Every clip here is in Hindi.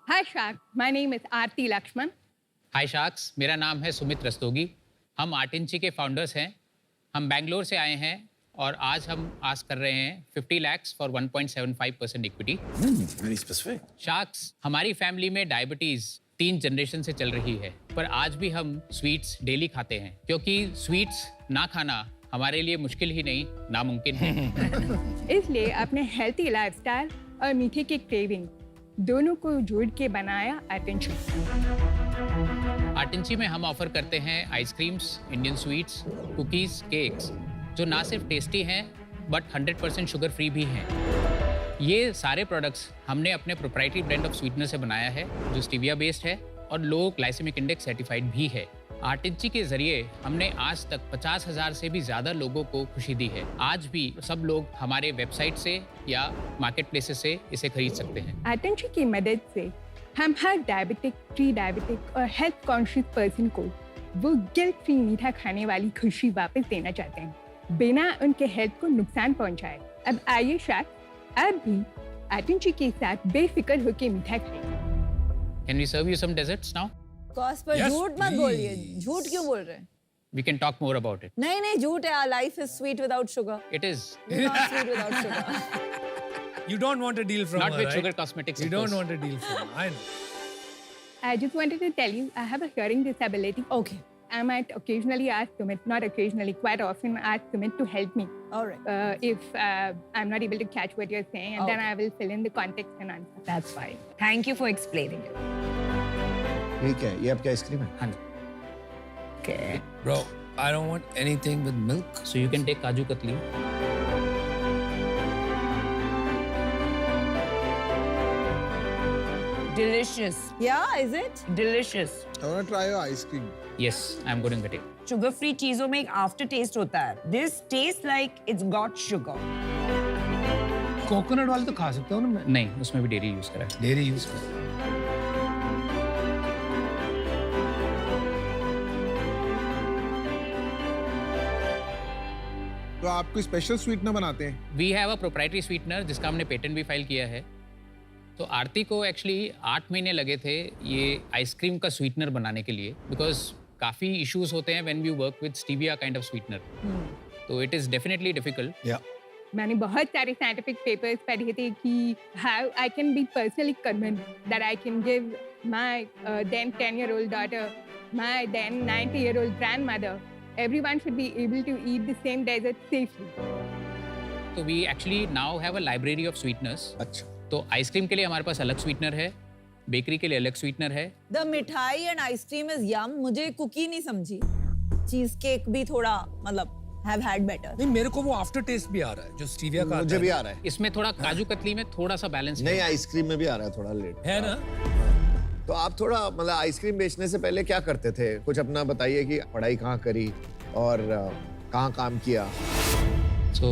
Hi Shak, my name is Aarti Lakshman. Hi sharks, मेरा नाम है सुमित रस्तोगी। हम आर्ट इंची के फाउंडर्स हैं। हम बेंगलोर से आए हैं और आज हम आस्क कर रहे हैं 50 lakhs for 1.75% equity. Very specific. Sharks, हमारी फैमिली में डायबिटीज़ 3 जनरेशन से चल रही है, पर आज भी हम स्वीट्स डेली खाते हैं क्योंकि स्वीट्स ना खाना हमारे लिए मुश्किल ही नहीं, नामुमकिन है। इसलिए अपने हेल्थी लाइफस्टाइल और मीठे के क्रेविंग दोनों को जोड़ के बनाया अटेंशन। आर्टिंची में हम ऑफर करते हैं ice creams, Indian sweets, cookies, cakes जो ना सिर्फ टेस्टी हैं बट 100% शुगर फ्री भी हैं। ये सारे प्रोडक्ट्स हमने अपने प्रोप्राइटरी ब्रांड ऑफ स्वीटनर से बनाया है जो स्टीविया बेस्ड है और लो ग्लाइसेमिक इंडेक्स सर्टिफाइड भी है। आर्टिंची के जरिए हमने आज तक 50,000 से भी ज़्यादा लोगों को खुशी दी है। आज भी सब लोग हमारे वेबसाइट से या मार्केट प्लेसेस से इसे खरीद सकते हैं। अटेंशन की मदद से हम हर डायबिटिक, प्री डायबिटिक और हेल्थ कॉन्शियस पर्सन को वो गिल्ट फ्री मीठा खाने वाली खुशी वापस देना चाहते हैं बिना उनके हेल्थ को नुकसान पहुंचाए। अब आइए शायद अब भी अटेंशन के साथ बेफिक्र होकर मीठा खाएं। Can we serve you some desserts now? Cost per Yes, झूठ मत please. बोलिए। झूठ क्यों बोल रहे हैं? We can talk more about it. नहीं नहीं झूठ है। Life is sweet without sugar. It is not sweet without sugar. You don't want a deal from not her, with right? sugar cosmetics. You of don't course. want a deal from her. I know. I just wanted to tell you I have a hearing disability. Okay I might occasionally ask Sumit, not occasionally, quite often ask Sumit to help me alright if I'm not able to catch what you're saying, and then Okay. I will fill in the context and answer. That's fine. Thank you for explaining it. ठीक है, ये आपकी आइसक्रीम है? हाँ जी। Okay. Bro, I don't want anything with milk. So you can take kaju katli. Delicious. या is it? Delicious. I want to try your ice cream. Yes, I'm going to get it. Sugar free चीजों में एक after taste होता है. This tastes like it's got sugar. Coconut वाले तो खा सकता हूँ ना मैं। नहीं, उसमें भी डेयरी यूज करा है। डेयरी यूज कर। तो आप कोई स्पेशल स्वीटनर बनाते हैं? We have a proprietary sweetener जिसका हमने पेटेंट भी फाइल किया है। तो आरती को एक्चुअली 8 महीने लगे थे ये आइसक्रीम का स्वीटनर बनाने के लिए, बिकॉज काफ़ी इश्यूज होते हैं when we work with stevia kind of sweetener. तो इट इज़ डेफिनेटली डिफिकल्ट। या मैंने बहुत सारे साइंटिफिक पेपर्स पढ़े थे कि how I can be personally convinced that I can give my then 10-year-old daughter, my then 90-year-old grandmother, everyone should be able to eat the same dessert safely. तो we actually now have a library of sweeteners. अच्छा, तो आइसक्रीम के लिए हमारे पास अलग स्वीटनर है, बेकरी के लिए अलग स्वीटनर है। द मिठाई एंड आइसक्रीम इज यम। मुझे कुकी नहीं समझी। चीज केक भी थोड़ा मतलब हैव हैड बेटर। नहीं, मेरे को वो आफ्टर टेस्ट भी आ रहा है जो स्टीविया का मुझे आता भी है। आ रहा है। इसमें थोड़ा काजू कतली में थोड़ा सा बैलेंस नहीं, आइसक्रीम में भी आ रहा है थोड़ा लेट। है ना? तो आप थोड़ा मतलब आइसक्रीम बेचने से पहले क्या करते थे? कुछ अपना बताइए कि पढ़ाई कहाँ करी और कहाँ काम किया? So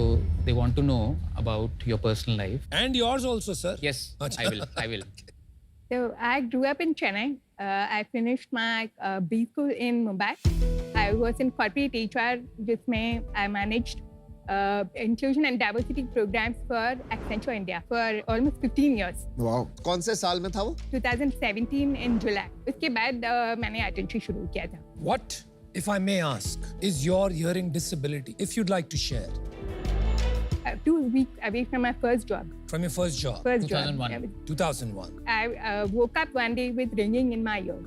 they want to know about your personal life. And yours also, sir. Yes, I will. I will. So I grew up in Chennai. I finished my B school in Mumbai. I was in corporate HR, जिसमें I managed inclusion and diversity programs for Accenture India for almost 15 years. वाह, कौन से साल में था वो? 2017 in July. उसके बाद मैंने अटेंशन शुरू किया था। What, if I may ask, is your hearing disability? If you'd like to share 2 weeks away from my first job. from your first job, First 2001. job. 2001. I woke up one day with ringing in my ear.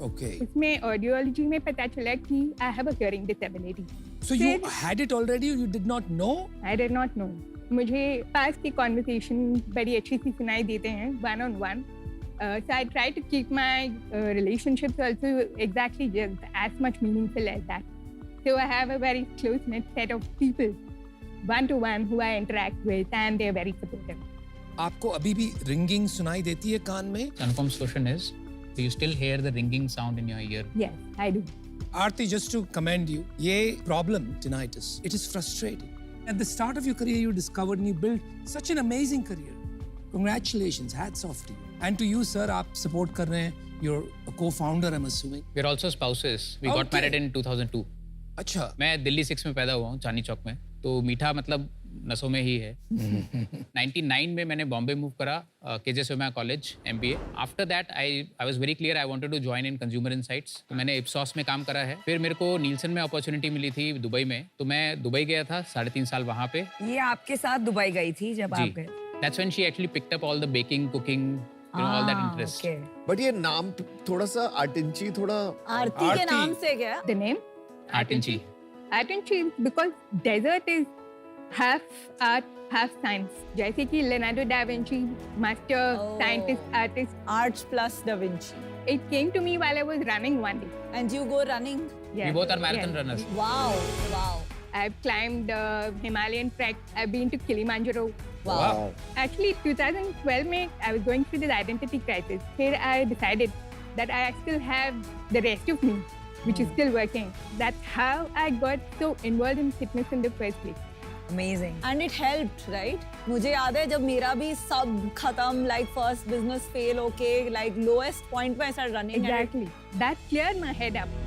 Okay. इसमें ऑडियोलॉजी में पता चला कि I have a hearing disability. So you फिर- had it already? You did not know? I did not know. मुझे पास की कॉन्वर्सेशन बड़ी अच्छी सी सुनाई देते हैं one on one. So I try to keep my relationships also exactly just as much meaningful as that. So I have a very close-knit set of people, one-to-one, who I interact with, and they're very supportive. आपको अभी भी रिंगिंग सुनाई देती है कान में? Confirmed question is, do you still hear the ringing sound in your ear? Yes, I do. Aarti, just to commend you, ये problem tinnitus, it is frustrating. At the start of your career, you discovered and you built such an amazing career. Congratulations, hats off to you. And to you, sir, आप support कर रहे हैं. You're a co-founder, I'm assuming. We're also spouses. We got Okay. married in 2002. अच्छा. मैं दिल्ली 6 में पैदा हुआ हूँ, चांदनी चौक में। तो मीठा मतलब नसों में ही है 99 में मैंने बॉम्बे मूव करा KJ Somaiya college MBA after that I was very clear I wanted to join in consumer insights तो मैंने इप्सॉस में काम करा है फिर मेरे को नीलसन में अपॉर्चुनिटी मिली थी दुबई में तो मैं दुबई गया था 3.5 साल वहाँ पे ये आपके साथ दुबई गई थी जब आप गए? That's when she actually picked up all the baking, cooking, you know, all that interest. Okay. But ये नाम थोड़ा सा आर्टिंची थोड़ा आरती के नाम से क्या? The name? Art and Chi. Art and Chi because desert is half art, half science. जैसे कि Leonardo da Vinci, master scientist, artist. Arts plus Da Vinci. It came to me while I was running one day. And you go running? Yeah. We both are marathon Yeah. runners. Wow, wow, I've climbed Himalayan trek. I've been to Kilimanjaro. wow. Actually, 2012 में I was going through this identity crisis. Here I decided that I still have the rest of me, which is still working. That's how I got so involved in fitness in the first place. Amazing. And it helped, right? मुझे याद है जब मेरा भी सब खत्म, like first business fail, okay, like lowest point पे ऐसा running. Exactly. That cleared my head up.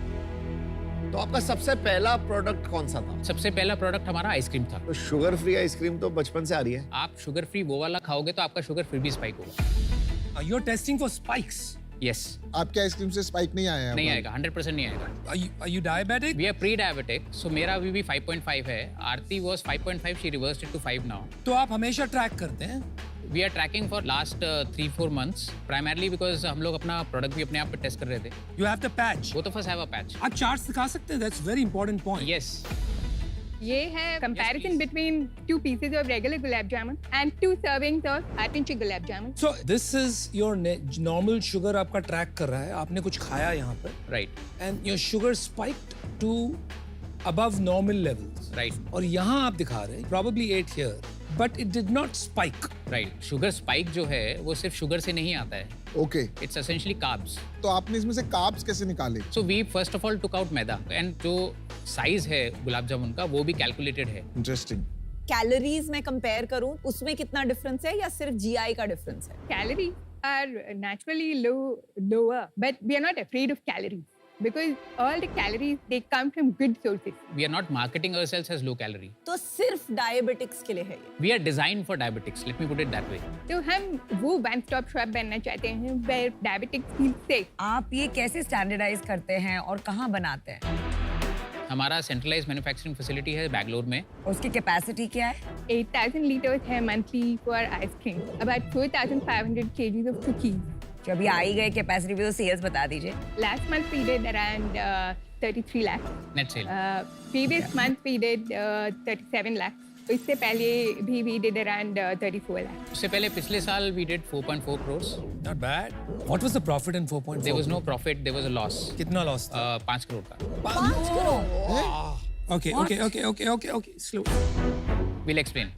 तो आपका सबसे पहला प्रोडक्ट कौन सा था? सबसे पहला प्रोडक्ट हमारा आइसक्रीम था तो शुगर फ्री आइसक्रीम तो बचपन से आ रही है। आप शुगर फ्री वो वाला खाओगे तो आपका शुगर फिर भी स्पाइक होगा You're testing for spikes. Yes आपके आइसक्रीम से स्पाइक नहीं आया है? नहीं आएगा 100% नहीं आएगा Are you diabetic? We are prediabetic so मेरा अभी भी 5.5 है Aarti was 5.5 she reversed it to 5 now तो आप हमेशा ट्रैक करते हैं? We are tracking for last 3-4 months primarily because हम लोग अपना प्रोडक्ट भी अपने आप पे टेस्ट कर रहे थे You have the patch. Both of us have a patch आप चार्ट्स दिखा सकते हैं? That's very important point. Yes ये है comparison please. between 2 pieces of regular gulab jamun and 2 servings of art and chi gulab jamun. So this is your normal sugar आपका ट्रैक कर रहा है. आपने कुछ खाया यहाँ पर right and your sugar spiked to above normal levels. Right और यहाँ आप दिखा रहे हैं probably 8 here, but it did not spike. Right sugar spike जो है वो सिर्फ शुगर से नहीं आता है ओके, इट्स एसेंशियली कार्ब्स तो आपने इसमें से कार्ब्स कैसे निकाले? So we first of all took out maida and जो साइज है गुलाब जामुन का वो भी कैलकुलेटेड है इंटरेस्टिंग. कैलोरीज में कंपेयर करूं उसमें कितना डिफरेंस है या सिर्फ GI का डिफरेंस है? Calories are naturally lower, but we are not afraid of calories because all the calories they come from good sources. We are not marketing ourselves as low calorie तो सिर्फ डायबिटिक्स के लिए है ये. We are design for diabetics let me put it that way तो हम वो वन स्टॉप शॉप बनना चाहते हैं where diabetics feel safe. आप ये कैसे स्टैंडर्डाइज करते हैं और कहाँ बनाते हैं? हमारा सेंट्रलाइज मैन्युफैक्चरिंग फैसिलिटी है बैंगलोर में उसकी कैपेसिटी क्या है? 8,000 liters है monthly for ice cream. About 4,500 kgs of cookies. जो अभी आई गए कैपेसिटी भी तो सेल्स बता दीजिए. Last month we did around 33 lakhs. Net cell Previous month we did 37 lakhs. इससे पहले भी we did around 34 lakhs. उससे पहले पिछले साल we did 4.4 crores Not bad. What was the profit in 4.4? There was no profit there was a loss कितना loss था? 5 करोड़ का 5 crore. Okay. Slow. Will explain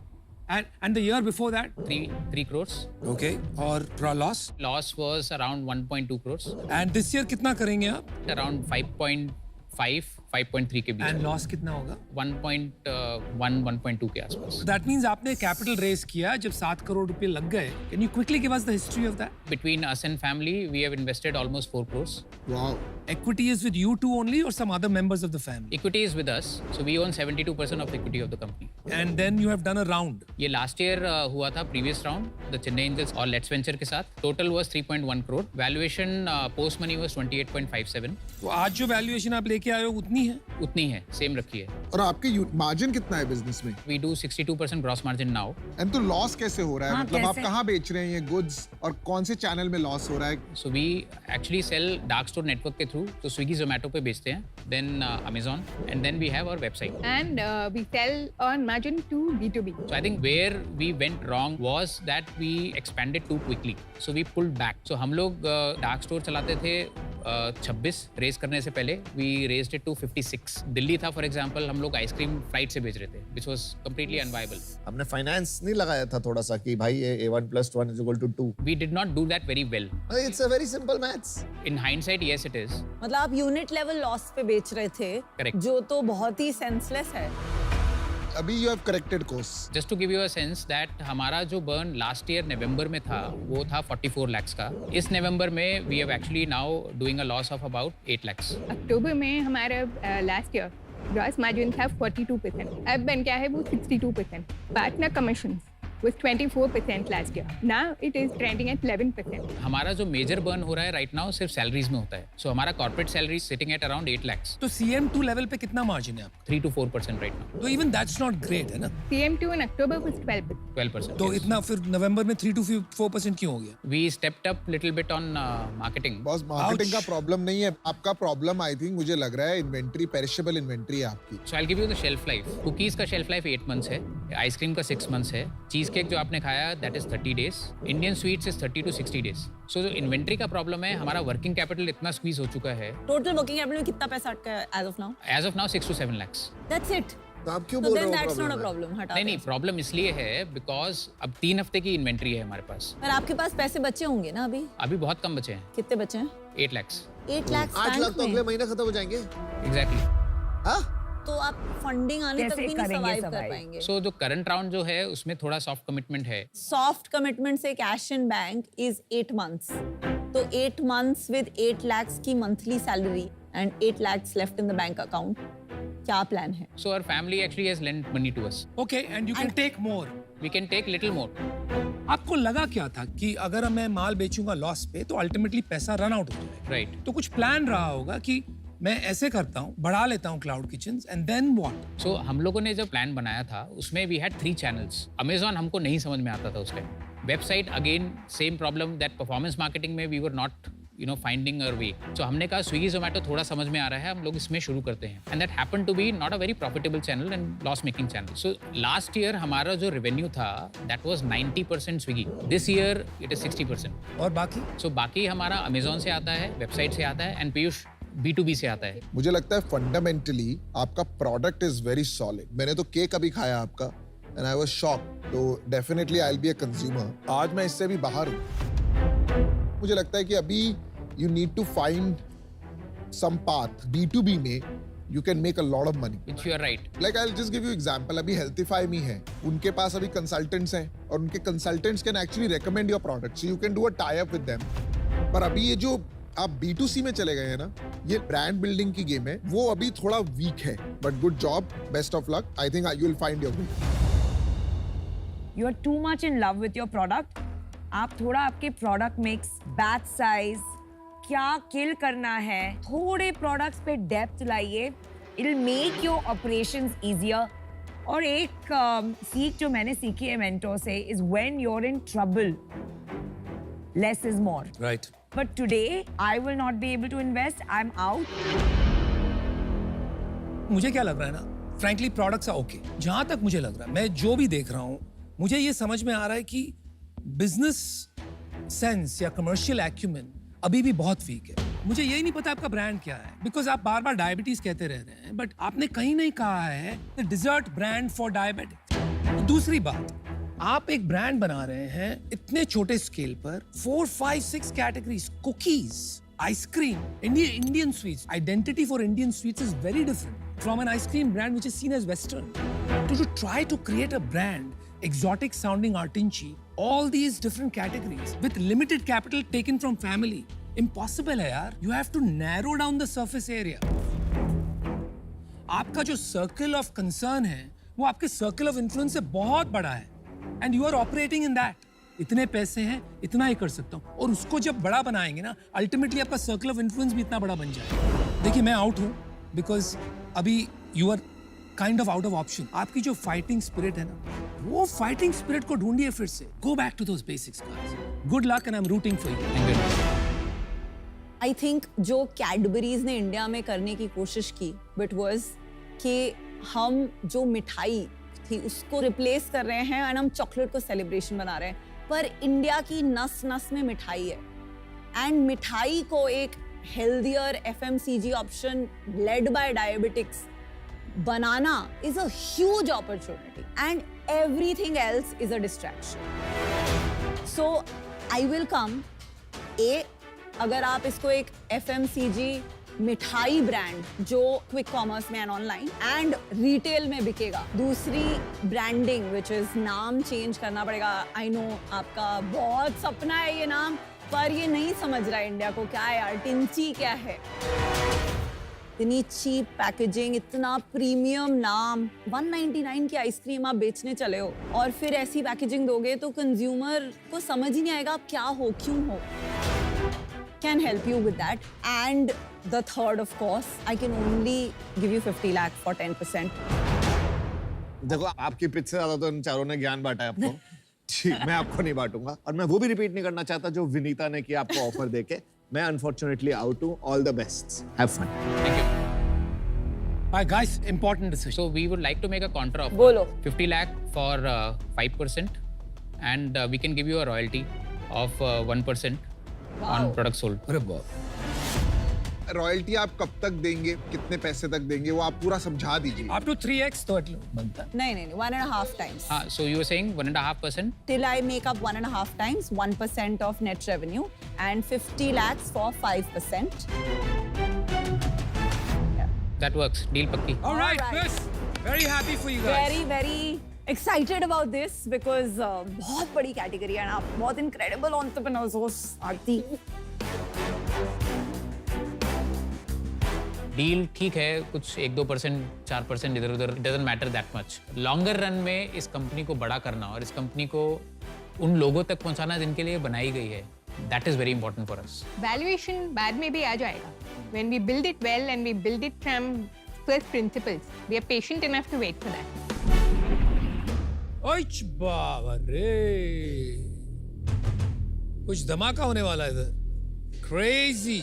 And the year before that? 3 crores Okay. और loss? Loss was around 1.2 crores And this year कितना करेंगे आप? अराउंड 5.3 के बीच And loss कितना होगा? 1.2 के आसपास That means आपने capital raise किया जब 7 करोड़ रुपए लग गए. Can you quickly give us the history of that? between us and family we have invested almost 4 crores wow. Equity is with you two only or some other members of the family? equity is with us so we own 72% of the equity of the company And then you have done a round. ये लास्ट ईयर हुआ था previous round the Chennai angels और लेट्स वेंचर के साथ total was 3.1 crore valuation post money was 28.57 तो आज जो वैल्यूएशन आप लेके आए हो उतनी है? उतनी है सेम रखी है और आपके मार्जिन कितना है बिजनेस में? We do 62% gross margin now and तो लॉस कैसे हो रहा है? हाँ, मतलब आप कैसे? कहाँ बेच रहे हैं ये गुड्स और कौन से चैनल में लॉस हो रहा है? So we actually sell dark store network के थ्रू तो स्विगी जोमेटो पे बेचते हैं then Amazon and then we have our website And we sell on margin to B2B. So I think where we went wrong was that we expanded too quickly. So we pulled back. So हम लोग डार्क स्टोर चलाते थे 26 रेस करने से पहले we raised it to 56. Delhi था फॉर एग्जांपल हम लोग आइसक्रीम फ्लाइट से भेज रहे थे which was completely unviable. हमने फाइनेंस नहीं लगाया था थोड़ा सा कि भाई ये A1 + 1 = 2. We did not do that very well. It's a very simple maths. In hindsight, yes it is. मतलब आप यूनिट लेवल लॉस पे बेच रहे थे. Correct. जो तो बहुत ही सेंसलेस है. अभी you have corrected course. Just to give you a sense that हमारा जो बर्न लास्ट ईयर नवंबर में था वो था 44 lakhs का. इस नवंबर में we have actually now doing a loss of about 8 lakhs. अक्टूबर में हमारा last year Gross margins have 42%. अब बन क्या है वो 62%. Partner commissions was 24% last year. Now it is trending at 11%. हमारा जो मेजर बर्न हो रहा है राइट नाउ सिर्फ सैलरीज में होता है. सो हमारा corporate salary sitting at around 8 lakhs. तो CM2 लेवल पे कितना मार्जिन है आपका? 3 to 4% राइट नाउ. तो इवन दैट्स नॉट ग्रेट है ना? CM2 in October was 12%. 12%. तो इतना फिर नवंबर में 3 to 4% क्यों हो गया? We stepped up little bit on marketing. Boss marketing का Ouch. प्रॉब्लम नहीं है आपका प्रॉब्लम. आई थिंक मुझे लग रहा है इन्वेंट्री, पेरिशेबल इन्वेंट्री है आपकी. So I'll give you the shelf life. Cookies का shelf life 8 months है. आइसक्रीम का 6 months है. चीज केक जो आपने खाया that is 30 days. Indian sweets is 30 to 60 days. So जो इन्वेंट्री का प्रॉब्लम है हमारा वर्किंग कैपिटल इतना स्क्वीज हो चुका है. टोटल वर्किंग कैपिटल में कितना पैसा अटका है as of now? As of now 6 to 7 lakhs. That's it. तो आप क्यों So बोल रहे then हो that's not a problem है? problem. हटा नहीं दो. प्रॉब्लम इसलिए है बिकॉज अब 3 हफ्ते की इन्वेंट्री है हमारे पास. पर आपके पास पैसे बचे होंगे ना अभी? अभी बहुत कम बचे हैं. कितने बचे हैं? 8 lakhs. 8 लाख 8 लाख तो अगले महीने खत्म हो जाएंगे. Exactly. हाँ? तो आप फंडिंग आने तक कैसे भी नहीं करेंगे सर्वाइव कर survive? पाएंगे. So जो करंट राउंड जो है उसमें थोड़ा सॉफ्ट कमिटमेंट है. सॉफ्ट कमिटमेंट से cash in bank is 8 months. तो 8 months with 8 lakhs की monthly salary and 8 lakhs left in the bank account. क्या प्लान है? So our family actually has lent money to us. Okay, and you can take more. We can take little more. आपको लगा क्या था कि अगर मैं माल बेचूंगा लॉस पे तो अल्टीमेटली पैसा रन आउट हो जाएगा. Right. तो कुछ प्लान रहा होगा कि मैं ऐसे करता हूँ, बढ़ा लेता हूँ cloud kitchens and then what? So हम लोगों ने जब प्लान बनाया था उसमें वी हैड 3 चैनल्स. अमेजॉन हमको नहीं समझ में आता था उस time. Website again same problem that performance marketing में वी वर नॉट फाइंडिंग अवर वे. सो हमने कहा स्विगी जोमेटो थोड़ा समझ में आ रहा है, हम लोग इसमें शुरू करते हैं. And that happened to be not a very profitable channel and loss making channel. So last year हमारा जो रेवेन्यू था that was 90% Swiggy. This year it is 60%. और बाकी? सो बाकी हमारा अमेजॉन से आता है, वेबसाइट से आता है एंड पीयूष B2B से आता है. मुझे लगता है फंडामेंटली आपका प्रोडक्ट इज वेरी सॉलिड. मैंने तो केक अभी खाया आपका एंड आई वाज शॉक्ड. तो definitely I will be a consumer. आज मैं इससे भी बाहर हूँ. मुझे लगता है कि अभी you need to find some path. B2B में you can make a lot of money. Which you are right. Like I'll just give you example. अभी Healthify में है, उनके पास अभी consultants हैं और उनके consultants can actually recommend your product, so you can do a tie up with them. पर अभी ये जो आप B2C में चले गए हैं ना, ये ब्रांड बिल्डिंग की गेम है, वो अभी थोड़ा वीक है. But good job, best of luck. I think you will find your way. You are too much in love with your product. आप थोड़ा आपके प्रोडक्ट मिक्स, बैच साइज, क्या किल करना है, थोड़े प्रोडक्ट्स पे डेप्थ लाइए. It'll make your operations easier. और एक सीख जो मैंने सीखी है मेंटोर से is when you're in trouble, less is more. Right. But today, I will not be able to invest. I'm out. मुझे क्या लग रहा है ना, फ्रैंकली प्रोडक्ट्स आर ओके. जहां तक मुझे लग रहा है, मैं जो भी देख रहा हूं, मुझे ये समझ में आ रहा है कि बिजनेस सेंस या कमर्शियल एक्यूमेन अभी भी बहुत वीक है. मुझे यही नहीं पता आपका ब्रांड क्या है, बिकॉज आप बार बार डायबिटीज कहते रह रहे हैं, बट आपने कहीं नहीं कहा है डिजर्ट ब्रांड फॉर डायबिटिक. दूसरी बात, आप एक ब्रांड बना रहे हैं इतने छोटे स्केल पर, 4, 5, 6 categories, cookies, ice cream, Indian sweets. Identity for Indian sweets is very different from an ice cream brand which is seen as Western. To try to create a brand, exotic sounding Artinchi, all these different categories with limited capital taken from family, impossible है यार. You have to narrow down the surface area. आपका जो सर्कल ऑफ कंसर्न है वो आपके सर्कल ऑफ इन्फ्लुएंस से बहुत बड़ा है, and you are operating in that. इतने पैसे हैं, इतना ही कर सकता हूँ, और उसको जब बड़ा बनाएंगे ना, अल्टीमेटली आपका सर्कल ऑफ इन्फ्लुएंस भी इतना बड़ा बन जाएगा. देखिए, मैं आउट हूँ बिकॉज अभी you are kind of out of option. आपकी जो फाइटिंग स्पिरिट है ना, वो फाइटिंग स्पिरिट को ढूंढिए फिर से. Go back to those basics guys. Good luck and I am rooting for you. I think जो कैडबरीज ने इंडिया में करने की कोशिश की, बट वाज कि हम जो मिठाई थी उसको रिप्लेस कर रहे हैं एंड हम चॉकलेट को सेलिब्रेशन बना रहे हैं. पर इंडिया की नस नस में मिठाई है, एंड मिठाई को एक healthier FMCG option led by diabetics banana is a huge opportunity, and everything else is a distraction. So I will come. अगर आप इसको एक FMCG मिठाई ब्रांड जो क्विक कॉमर्स में एंड ऑनलाइन एंड रिटेल में बिकेगा. दूसरी ब्रांडिंग विच इज नाम चेंज करना पड़ेगा. आई नो आपका बहुत सपना है ये नाम, पर ये नहीं समझ रहा है इंडिया को क्या है यार. टिंची क्या है? इतनी चीप पैकेजिंग, इतना प्रीमियम नाम, 199 की आइसक्रीम आप बेचने चले हो और फिर ऐसी पैकेजिंग दोगे तो कंज्यूमर को समझ ही नहीं आएगा आप क्या हो, क्यों हो. Can help you with that. And the third, of course, I can only give you 50 lakh for 10%. देखो आपकी पिच से ज्यादा तो इन चारों ने ज्ञान बांटा है आपको. ठीक, मैं आपको नहीं बांटूंगा और मैं वो भी रिपीट नहीं करना चाहता जो विनीता ने किया आपको ऑफर देके. मैं अनफॉर्चुनेटली आउट हूँ. All the best. Have fun. Thank you. All right, guys, important decision. So we would like to make a counter offer. बोलो. 50 lakh for 5%, and we can give you a royalty of 1% on products sold. अरे बाप. रॉयल्टी आप कब तक देंगे, कितने पैसे तक देंगे, वो आप पूरा समझा दीजिए. Up to 3x तो एटलीस्ट बनता है. नहीं, 1.5 times. So you were saying 1.5%? Till I make up 1.5 times, 1% of net revenue and 50 lakhs for 5%. That works. Deal pakki. All right, All right. Chris. Very happy for you guys. Very, very excited about this because बहुत बड़ी category है and आप बहुत incredible entrepreneurs हो, आरती. डील ठीक है, कुछ 1-2%, 4% इधर उधर, it doesn't matter that much. Longer run में इस कंपनी को बड़ा करना और इस कंपनी को उन लोगों तक पहुंचाना जिनके लिए बनाई गई है, that is very important for us. Valuation बाद में भी आ जाएगा. When we build it well and we build it from first principles, we are patient enough to wait for that. Ouch बाबा रे. कुछ धमाका होने वाला है इधर. Crazy.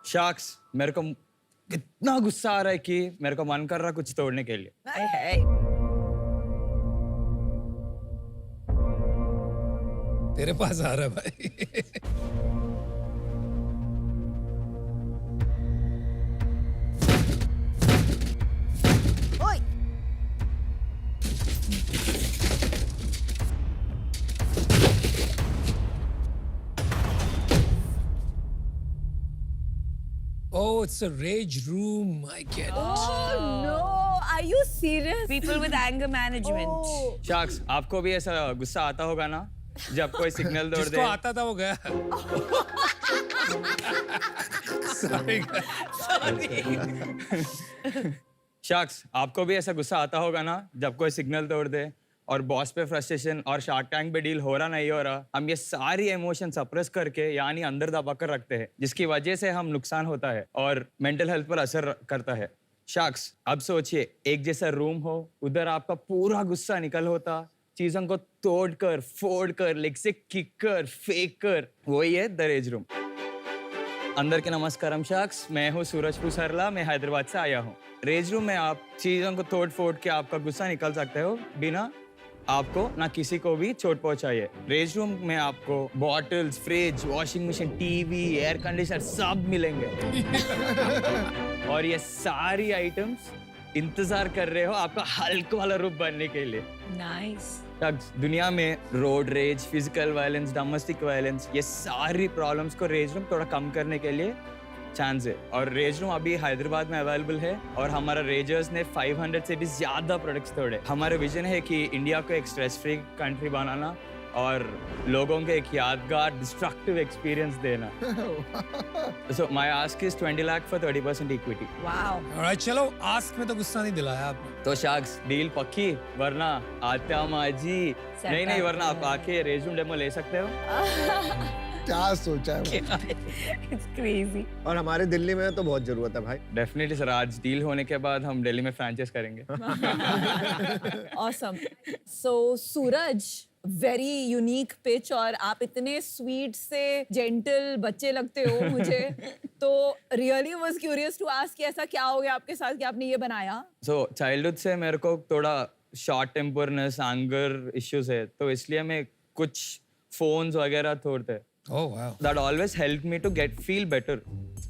शार्क्स, मेरे को इतना गुस्सा आ रहा है कि मेरे को मन कर रहा है कुछ तोड़ने के लिए. तेरे पास आ रहा है भाई. Oi! Oh, it's a rage room. I get it. Oh no! Are you serious? People with anger management. Oh. Sharks, आपको भी ऐसा गुस्सा आता होगा ना जब कोई सिग्नल तोड़ जिसको दे. आता था वो गया. Sorry. शार्क्स, आपको भी ऐसा गुस्सा आता होगा ना जब कोई सिग्नल तोड़ दे और बॉस पे फ्रस्ट्रेशन और शार्क टैंक पे डील हो रहा नहीं हो रहा. हम ये सारी इमोशन सप्रेस करके यानी अंदर दबा कर रखते हैं, जिसकी वजह से हम नुकसान होता है और मेंटल हेल्थ पर असर करता है. शार्क्स, अब सोचिए एक जैसा रूम हो, उधर आपका पूरा गुस्सा निकल होता, चीजों को तोड़कर, फोड़कर, लेग से किक कर, फेंक कर. वही है द रेज रूम. अंदर के नमस्कारम शार्क्स, मैं हूँ सूरज पुसरला, मैं हैदराबाद से आया हूँ. रेज रूम में आप चीजों को तोड़ फोड़ के आपका गुस्सा निकल सकते हो बिना आपको ना किसी को भी चोट पहुंचाइए. रेज रूम में आपको bottles, fridge, washing machine, TV, air conditioner सब मिलेंगे. और ये सारी आइटम्स इंतजार कर रहे हो आपका हल्क वाला रूप बनने के लिए. Nice. दुनिया में road rage, physical violence, domestic violence, ये सारी प्रॉब्लम्स को रेज रूम थोड़ा कम करने के लिए चांस है. और रेज रूम अभी हैदराबाद में अवेलेबल है और हमारा रेजर्स ने 500 से भी ज्यादा प्रोडक्ट्स तोड़े. हमारा विजन है कि इंडिया को एक स्ट्रेस फ्री कंट्री बनाना और लोगों को एक यादगार डिस्ट्रक्टिव एक्सपीरियंस देना. So my ask is 20 lakh for 30% equity. Wow. Alright, चलो आस्क में तो गुस्सा नहीं दिलाया आपने. तो शार्क्स, डील पक्की, वरना आत्या माजी. नहीं, वरना आप आके रेज रूम डेमो ले सकते हो. क्या सोचा है वो? It's crazy. और हमारे दिल्ली में तो बहुत जरूरत है भाई. डेफिनेटली सर, आज डील होने के बाद हम दिल्ली में फ्रैंचाइज करेंगे. Awesome. So सूरज, very unique pitch और आप इतने स्वीट से जेंटल बच्चे लगते हो मुझे. तो really was curious to ask कि ऐसा क्या हो गया आपके साथ कि आपने ये बनाया? सो चाइल्डहुड से मेरे को थोड़ा शॉर्ट टेम्परनेस, एंगर इश्यूज है, तो इसलिए मैं कुछ फोन्स वगैरह तोड़ते. Oh wow. That always helped me to feel better.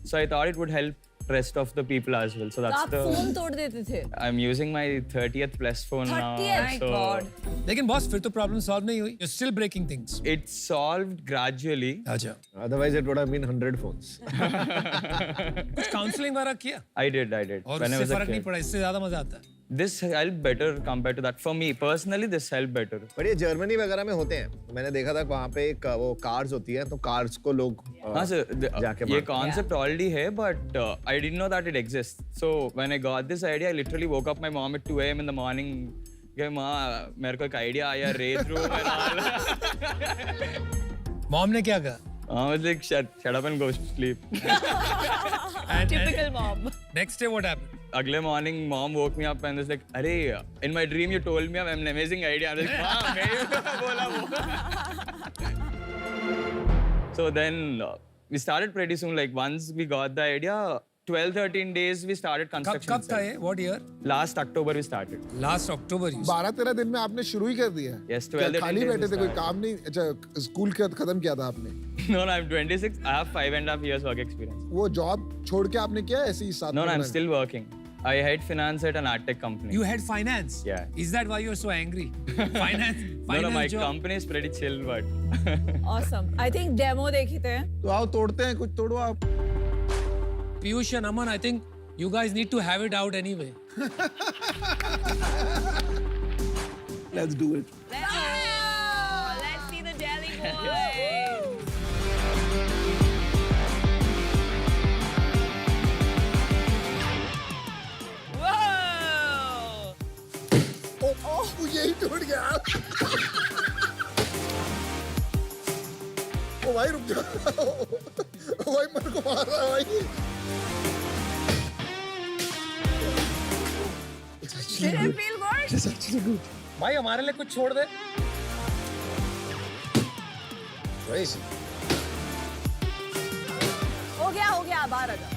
So I thought it would help rest of the people as well. So that's आप फोन तोड़ देते थे. I'm using my 30th plus phone now. 30th? My so God. लेकिन बॉस फिर तो प्रॉब्लम सॉल्व नहीं हुई. You're still breaking things. It solved gradually. अच्छा. Otherwise it would have been 100 phones. कुछ काउंसलिंग वगैरह किया? I did. और When I उससे was a फर्क नहीं kid. पड़ा, इससे ज्यादा मजा आता है. This helped better compared to that. For me personally, this helped better. पर ये जर्मनी वगैरह में होते हैं. मैंने देखा था वहाँ पे एक वो कार्स होती है, तो कार्स को लोग हाँ sir, जाके ये मारते concept already है, but I didn't know that it exists. So when I got this idea, I literally woke up my mom at 2 a.m. in the morning. कि माँ मेरे को एक idea आया rage room and all. Mom ने क्या कहा? I was like, shut up and go to sleep. Typical mom. Next day what happened? Early morning, mom woke me up and was like, "Arey, in my dream you told me I have an amazing idea." I was like, "हाँ, मैं बोला वो." So then we started pretty soon. Like once we got the idea, 12-13 days we started construction. कब था ये? What year? Last October we started. Last October. 12-13 दिन में आपने शुरू ही कर दिया है? Yes, क्या 12 खाली days बैठे we थे, कोई started. काम नहीं? अच्छा, स्कूल खत्म किया था आपने? No, I'm 26. I have 5.5 years work experience. वो जॉब छोड़ के आपने किया ऐसे ही साथ No, में I'm बनाया? still working. I had finance at an ad tech company. You had finance. Yeah. Is that why you're so angry? Finance. No, my job. company is pretty chill, but Awesome. I think demo देखते हैं. तो आओ तोड़ते हैं, कुछ तोड़ो आप. Piyush and Aman, I think you guys need to have it out anyway. Let's do it. Let's go. Let's see the Delhi boys. Whoa! ओ यही टूट गया. ओ भाई रुक जा. ओ भाई मेरे को मार रहा है भाई. Did it feel good? It's actually good. भाई हमारे लिए कुछ छोड़ दे. Crazy. हो गया बाहर आ जाओ.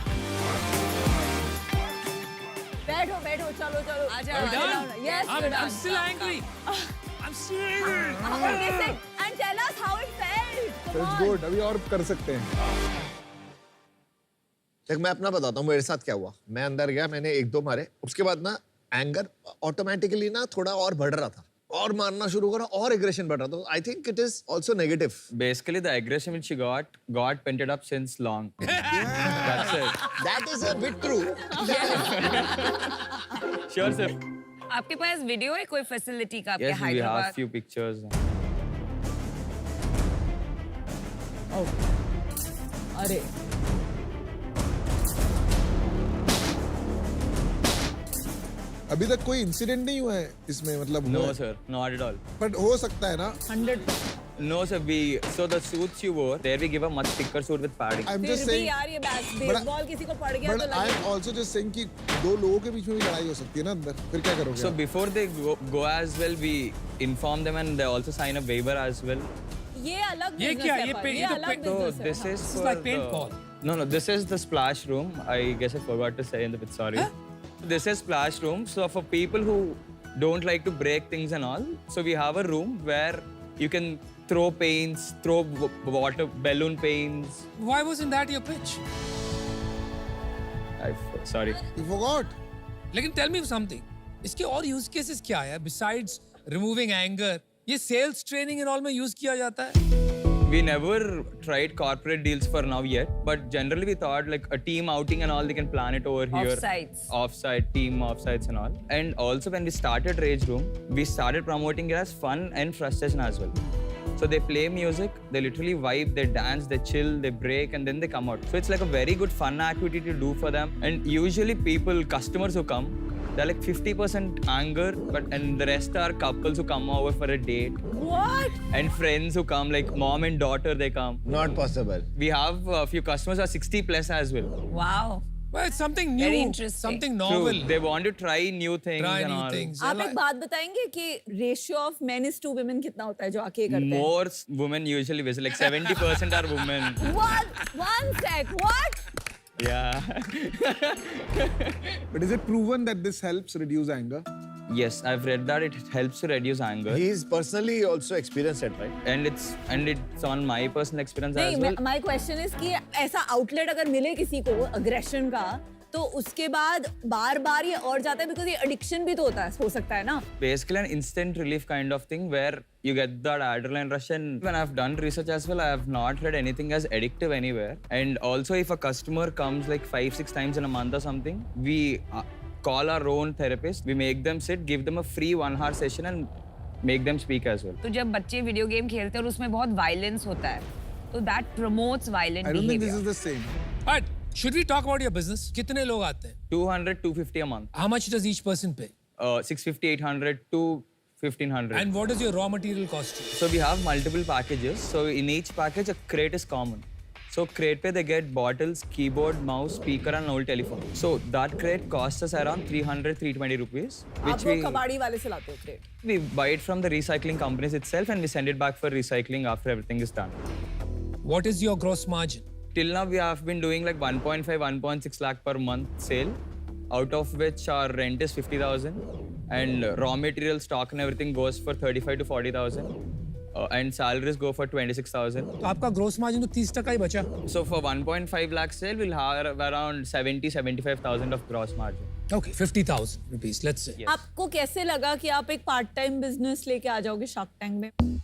बैठो चलो. आजा, Yes, I'm still angry. I'm still angry. Okay, sit and tell us how it felt. Come It's on. good. अभी और कर सकते हैं. देख मैं अपना बताता हूँ मेरे साथ क्या हुआ. मैं अंदर गया, मैंने 1-2 मारे. उसके बाद ना एंगर ऑटोमेटिकली ना थोड़ा और बढ़ रहा था और मारना शुरू करा और एग्रेशन बढ़ रहा था. I think it is also negative. basically the aggression which she got painted up since long. That's it. That is a bit true. Sure, sir. आपके पास वीडियो है कोई फैसिलिटी का आपके Yes, we have Hyderabad? few pictures. अरे अभी तक कोई इंसिडेंट नहीं हुआ है इसमें, मतलब No, हुआ है? sir, not at all. But हो सकता है ना. 100. No, sir. So the suits you wore, there we give a much thicker suit with padding. I'm फिर just भी saying. यार ये बेसबॉल किसी को पड़ गया But तो I am लगेगा. also just saying कि दो लोगों के बीच में भी लड़ाई हो सकती है ना अंदर. फिर क्या करोगे? So आप? before they go as well, we inform them and they also sign a waiver as well. ये अलग ये business क्या? है ये पर, पे- ये ये तो अलग पे- So business है. this is This is for like paintball. No, this is the splash room. I guess I forgot to say in the bit. Sorry. This is splash room. So for people who don't like to break things and all, so we have a room where you can throw paints, throw water balloon paints. Why wasn't that your pitch? Sorry. You forgot. लेकिन tell me something. इसके और use cases क्या है? Besides removing anger, ये sales training and all में use किया जाता है? We never tried corporate deals for now yet, but generally we thought like a team outing and all, they can plan it over here. Offsites. Offsite, team offsites and all. And also when we started Rage Room, we started promoting it as fun and frustration as well. So they play music, they literally vibe, they dance, they chill, they break, and then they come out. So it's like a very good fun activity to do for them. And usually customers who come, they're like 50% anger, and the rest are couples who come over for a date. What? And friends who come, like mom and daughter, they come. Not possible. We have a few customers who are 60 plus as well. Wow. Well, it's something new. Very interesting. Something True. novel. They want to try new things Try and new all. things. आप एक बात बताएंगे कि ratio of men is to women कितना होता है जो आके ये करते हैं? More women usually visit, like 70% are women. One sec. What? Yeah. But is it proven that this helps reduce anger? Yes, I've read that it helps to reduce anger. He is personally also experienced it, right? And it's on my personal experience as नहीं, well. my question is कि ऐसा आउटलेट अगर मिले किसी को अग्रेशन का तो उसके बाद बार बार ये और जाता है, बिकॉज ये एडिक्शन भी तो होता है, हो सकता है ना. Basically an instant relief kind of thing where you get that adrenaline rush. And when I've done research as well, I have not read anything as addictive anywhere. And also if a customer comes like 5-6 times in a month or something, we call our own therapist, we make them sit, give them a free 1-hour session and make them speak as well. तो जब बच्चे वीडियो गेम खेलते हैं और उसमें बहुत वायलेंस होता है, तो that promotes violent I don't think this behavior. is the same. But should we talk about your business? कितने लोग आते हैं? 200-250 a month. How much does each person pay? 650-800 to 1500. And what is your raw material cost? So we have multiple packages. So in each package, a crate is common. So crate pe they get bottles, keyboard, mouse, speaker and old telephone. So that crate costs us around 300-320 rupees. आप लोग कबाड़ी वाले से लाते हो crate? We buy it from the recycling companies itself and we send it back for recycling after everything is done. What is your gross margin? Till now, we have been doing like 1.5-1.6 lakh per month sale, out of which our rent is 50,000 and raw material stock and everything goes for 35 to 40,000. And salaries go for 26,000. तो आपका gross margin तो 30% ही बचा. So for 1.5 lakh sale, we'll have around 70-75,000 of gross margin. Okay, 50,000 rupees, let's say. Yes. आपको कैसे लगा कि आप एक पार्ट टाइम बिजनेस लेके आ जाओगे शार्क टैंक में?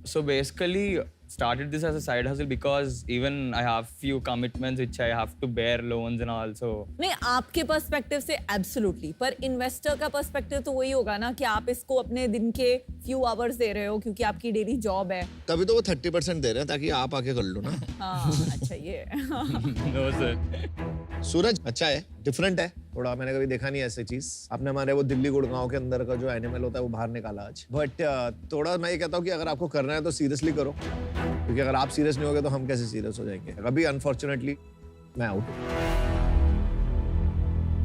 So basically, started this as a side hustle because even I have few commitments which I have to bear loans and all. So नहीं, आपके पर्सपेक्टिव से एब्सोल्युटली, पर इन्वेस्टर का पर्सपेक्टिव तो वही होगा ना कि आप इसको अपने दिन के फ्यू आवर्स दे रहे हो क्योंकि आपकी डेली जॉब है. तभी तो वो 30% दे रहे हैं ताकि आप आके कर लो ना. हाँ, अच्छा ये. no sir. सूरज अच्छा है, डिफरेंट है थोड़ा. मैंने कभी देखा नहीं ऐसी चीज. आपने हमारे वो दिल्ली गुड़गांव के अंदर का जो एनिमल होता है वो बाहर निकाला आज. बट थोड़ा मैं ये कहता हूँ कि अगर आपको करना है तो सीरियसली करो, क्योंकि अगर आप सीरियस नहीं होगे तो हम कैसे सीरियस हो जाएंगे. अभी अनफॉर्चुनेटली मैं आउट हूँ.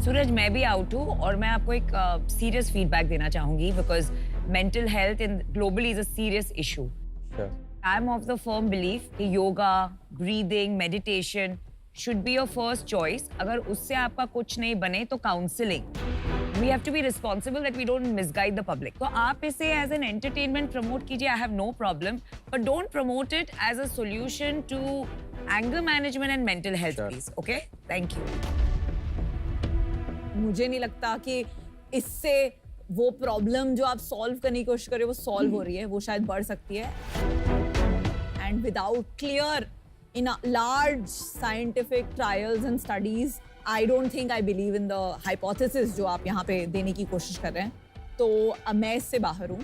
सूरज, मैं भी आउट हूँ और मैं आपको एक सीरियस फीडबैक देना चाहूंगी because mental health in globally is a serious issue. Sure. I am of the firm belief कि yoga, breathing, meditation should be your first choice. अगर उससे आपका कुछ नहीं बने तो counselling. We have to be responsible that we don't misguide the public. तो आप इसे as an entertainment promote कीजिए, I have no problem, but don't promote it as a solution to anger management and mental health, Sure. please. Okay? Thank you. मुझे नहीं लगता कि इससे वो प्रॉब्लम जो आप सॉल्व करने की कोशिश कर रहे हो वो सॉल्व हो रही है. वो शायद बढ़ सकती है. And without clear in large scientific trials and studies, I don't think I believe in the hypothesis जो आप यहाँ पे देने की कोशिश कर रहे हैं. तो मैं इससे बाहर हूँ.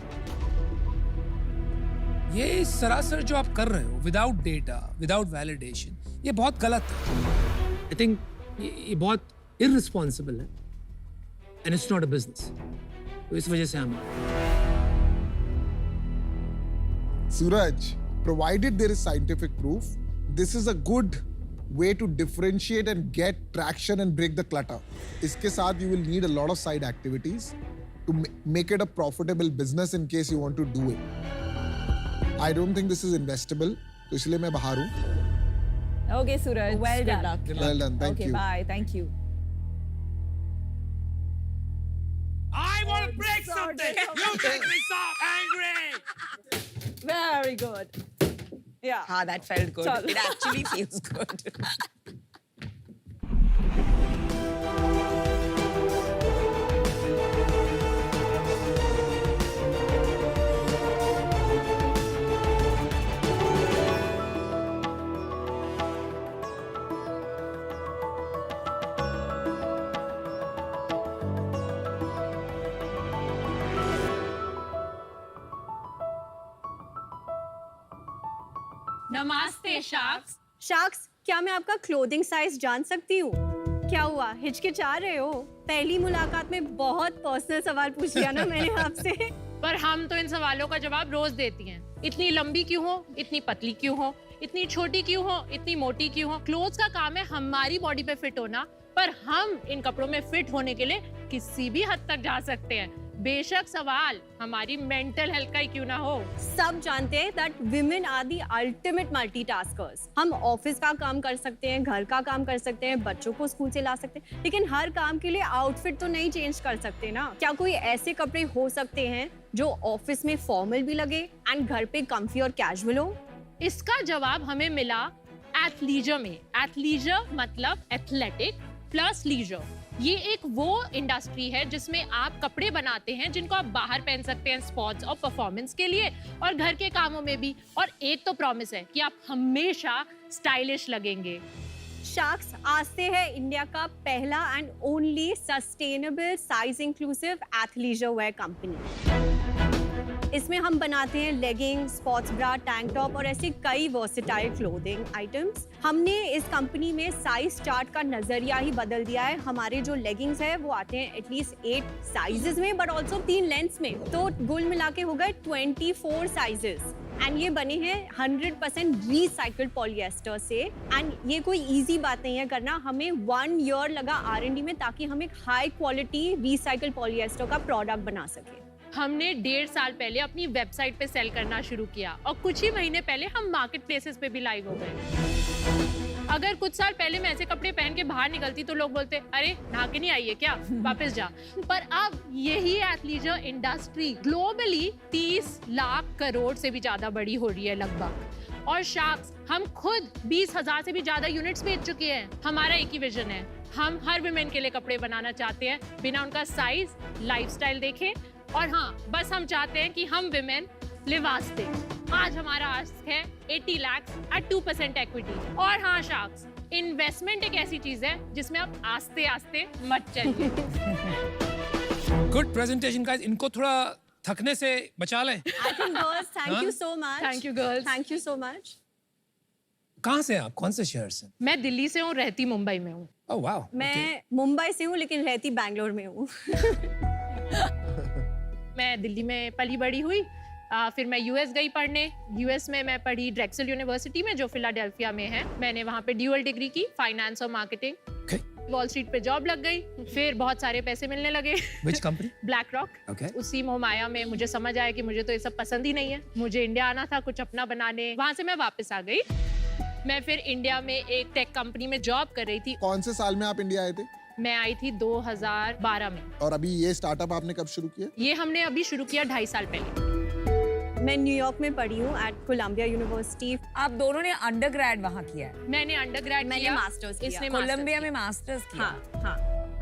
ये सरासर जो आप कर रहे हो विदाउट डेटा, विदाउट वैलिडेशन, ये बहुत गलत है. आई थिंक ये बहुत इररिस्पॉन्सिबल है and it's not a business. तो इस वजह से हम Suraj, provided there is scientific proof, this is a good way to differentiate and get traction and break the clutter. इसके साथ you will need a lot of side activities to make it a profitable business in case you want to do it. I don't think this is investable, तो इसलिए मैं बाहर हूँ. Okay, Suraj. Well Good done. luck. Well done, thank Okay, you. bye. Thank you. I want to break something. You make me so angry. Very good. Yeah. Ah, that felt good. Chal. It actually feels good. नमस्ते शार्क्स. शार्क्स, क्या मैं आपका क्लोथिंग साइज जान सकती हूँ? क्या हुआ, हिचकिचा रहे हो? पहली मुलाकात में बहुत पर्सनल सवाल पूछ लिया ना मैंने आपसे. पर हम तो इन सवालों का जवाब रोज देती हैं. इतनी लंबी क्यों हो, इतनी पतली क्यों हो, इतनी छोटी क्यों हो, इतनी मोटी क्यों हो? क्लोथ्स का काम है हमारी बॉडी पे फिट होना, पर हम इन कपड़ों में फिट होने के लिए किसी भी हद तक जा सकते हैं. बेशक सवाल हमारी मेंटल हेल्थ का ही क्यों ना हो. सब जानते हैं that women are the ultimate multitaskers. हम ऑफिस का काम कर सकते हैं, घर का काम कर सकते हैं, बच्चों को स्कूल से ला सकते हैं, लेकिन हर काम के लिए आउटफिट तो नहीं चेंज कर सकते ना. क्या कोई ऐसे कपड़े हो सकते हैं जो ऑफिस में फॉर्मल भी लगे एंड घर पे कंफी और कैजुअल हो? इसका जवाब हमें मिला एथलीजर में. एथलीजर मतलब एथलेटिक, प्लस लीजर। ये एक वो इंडस्ट्री है जिसमें आप कपड़े बनाते हैं जिनको आप बाहर पहन सकते हैं स्पोर्ट्स और परफॉर्मेंस के लिए और घर के कामों में भी। और एक तो प्रॉमिस है कि आप हमेशा स्टाइलिश लगेंगे। शार्क्स आज से है इंडिया का पहला and only sustainable size inclusive athleisure wear company. इसमें हम बनाते हैं legging, sports bra, tank top और ऐसे कई वर्सेटाइल क्लोथिंग आइटम्स। हमने इस कंपनी में साइज चार्ट का नजरिया ही बदल दिया है। हमारे जो लेगिंग्स है वो आते हैं एटलीस्ट 8 साइजेस में, बट ऑल्सो 3 लेंथ्स में, तो कुल मिला के हो गए 24 साइजेस। एंड ये बने हैं 100% रिसाइकल्ड पॉलिएस्टर से। एंड ये कोई इजी बात नहीं है करना। हमें 1 ईयर लगा R&D में ताकि हम एक हाई क्वालिटी रिसाइकल्ड पॉलिएस्टर का प्रोडक्ट बना सके। हमने 1.5 साल पहले अपनी वेबसाइट पे सेल करना शुरू किया और कुछ ही महीने पहले हम मार्केट प्लेसेस पे भी लाइव हो गए। अगर कुछ साल पहले मैं ऐसे कपड़े पहन के बाहर निकलती तो लोग बोलते अरे नहा के नहीं आई है क्या, वापस जा। पर अब यही athleisure industry globally 30 lakh crore से भी ज्यादा बड़ी हो रही है लगभग। और शार्क्स हम खुद 20,000 से भी ज्यादा यूनिट्स बेच चुके हैं। हमारा एक ही विजन है, हम हर विमेन के लिए कपड़े बनाना चाहते हैं बिना उनका साइज लाइफस्टाइल देखे। और हाँ, बस हम चाहते हैं कि हम विमेन लिबास दें। आज हमारा आस्क है 80 लाख एट 2% इक्विटी। और हाँ शार्क्स, इन्वेस्टमेंट एक ऐसी चीज है जिसमें आप आस्ते आस्ते मत चलिए। गुड प्रेजेंटेशन गाइस, इनको थोड़ा थकने से बचा लें। I think girls, thank you so much. Thank you girls. Thank you so much. कहाँ से हैं आप, कौन से शहर से? मैं दिल्ली से हूँ, रहती मुंबई में हूँ। Oh wow. मैं मुंबई से हूँ लेकिन रहती बैंगलोर में हूँ। मैं दिल्ली में पली बड़ी हुई, फिर मैं यूएस गई पढ़ने। यूएस में मैं पढ़ी ड्रेक्सल यूनिवर्सिटी में जो फिलाडेल्फिया में है। मैंने वहाँ पे ड्यूअल डिग्री की, फाइनेंस और मार्केटिंग। वॉल स्ट्रीट पे जॉब लग गई, फिर बहुत सारे पैसे मिलने लगे। Which company? Black rock. उसी मोहमाया में मुझे समझ आया कि मुझे तो ये सब पसंद ही नहीं है। मुझे इंडिया आना था कुछ अपना बनाने, वहाँ से मैं वापस आ गई। मैं फिर इंडिया में एक टेक कंपनी में जॉब कर रही थी। कौन से साल में आप इंडिया आए थे? मैं आई थी 2012 में। और अभी ये स्टार्टअप आपने कब शुरू किया? ये हमने अभी शुरू किया 2.5 साल पहले। मैं न्यूयॉर्क में पढ़ी हूँ एट कोलंबिया यूनिवर्सिटी। आप दोनों ने अंडरग्रेड वहाँ किया है? मैंने अंडरग्रेड मैंने किया, मास्टर्स किया। इसने कोलंबिया में मास्टर्स किया। हाँ हाँ।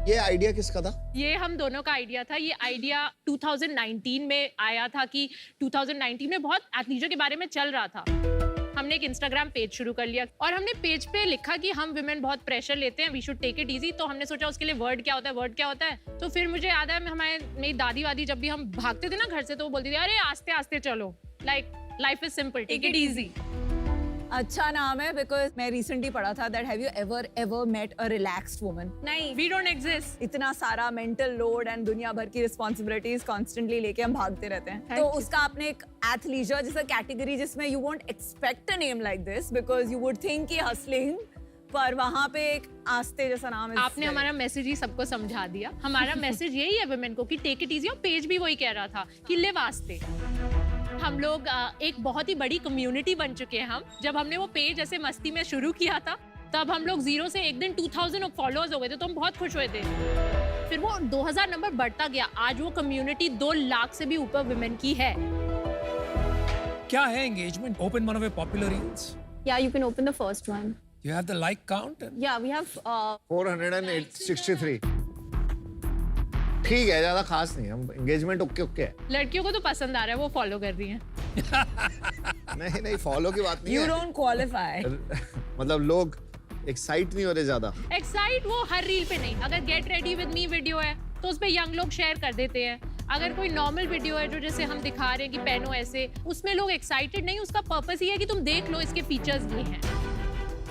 ये आइडिया किसका था? ये हम दोनों का आइडिया था। ये आइडिया 2019 में आया था कि 2019 में बहुत एथलीजर के बारे में चल रहा था। हमने एक इंस्टाग्राम पेज शुरू कर लिया और हमने पेज पे लिखा कि हम विमेन बहुत प्रेशर लेते हैं, we should take it easy. तो हमने सोचा उसके लिए वर्ड क्या होता है, वर्ड क्या होता है। तो फिर मुझे याद है मेरी दादी वादी जब भी हम भागते थे ना घर से तो वो बोलती थी अरे आस्ते आस्ते चलो, like life is simple, take it easy. अच्छा नाम है बिकॉज मैं रिसेंटली पढ़ा था that have you ever met a relaxed woman? नहीं, वी डोंट एग्जिस्ट। इतना सारा मेंटल लोड एंड दुनिया भर की रिस्पॉन्सिबिलिटीज कॉन्स्टेंटली लेके हम भागते रहते हैं। तो उसका आपने एक एथलीजर जैसा कैटेगरी जिसमें you won't expect a name like this because you would think कि हसलिंग, पर वहाँ पे एक आस्ते जैसा नाम है। आपने हमारा मैसेज ही सबको समझा दिया। हमारा मैसेज यही है विमेन को कि टेक इट इजी। और पेज भी वही कह रहा था कि लिव आस्ते। हम लोग एक बहुत ही बड़ी कम्युनिटी बन चुके हैं। हम जब हमने वो पेज ऐसे मस्ती में शुरू किया था तब हम लोग 0 से एक दिन 2000 फॉलोअर्स हो गए थे, तो हम बहुत खुश हुए थे। फिर वो 2000 नंबर बढ़ता गया। आज वो कम्युनिटी 2 लाख से भी ऊपर विमेन की है। क्या है engagement? Open one of your popular reels. Yeah, you can open the first one. You have the like count? Yeah, we have 463। ठीक है, ज्यादा खास नहीं, हम एंगेजमेंट ओके ओके है। लड़कियों को तो पसंद आ रहा है, वो फॉलो कर रही हैं। नहीं फॉलो की बात नहीं You है। don't qualify. मतलब लोग एक्साइट नहीं हो रहे ज्यादा। एक्साइट वो हर रील पे नहीं। अगर get ready with me video है तो उस पे यंग लोग शेयर कर देते हैं। अगर कोई नॉर्मल वीडियो है जो जैसे हम दिखा रहे हैं कि पहनो ऐसे, उसमें लोग एक्साइटेड नहीं। उसका पर्पस ये है कि तुम देख लो इसके फीचर्स ये हैं।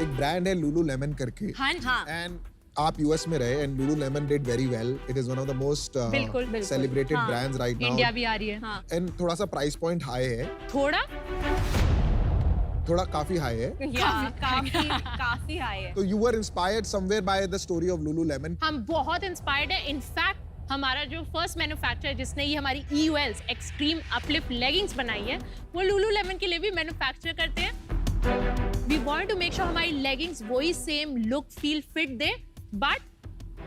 एक ब्रांड है लुलू लेमन करके। हाँ हाँ। एंड आप यूएस में रहे and Lululemon did very well. It is one of the most बिल्कुल। Celebrated brands right now. India भी आ रही है। हाँ। एंड थोड़ा सा प्राइस पॉइंट हाई है। थोड़ा काफी हाई है। काफी हाई है। तो you were inspired somewhere by the story of Lulu lemon? हम बहुत इंस्पायर्ड है। इनफैक्ट हमारा जो फर्स्ट मैन्युफैक्चरर जिसने ये हमारी EOLs एक्सट्रीम अपलिफ्ट लेगिंग्स बनाई है, वो लुलू लेमन के लिए भी मैन्युफैक्चर करते हैं। We want to make sure हमारी लेगिंग्स वही सेम लुक फील फिट दे, but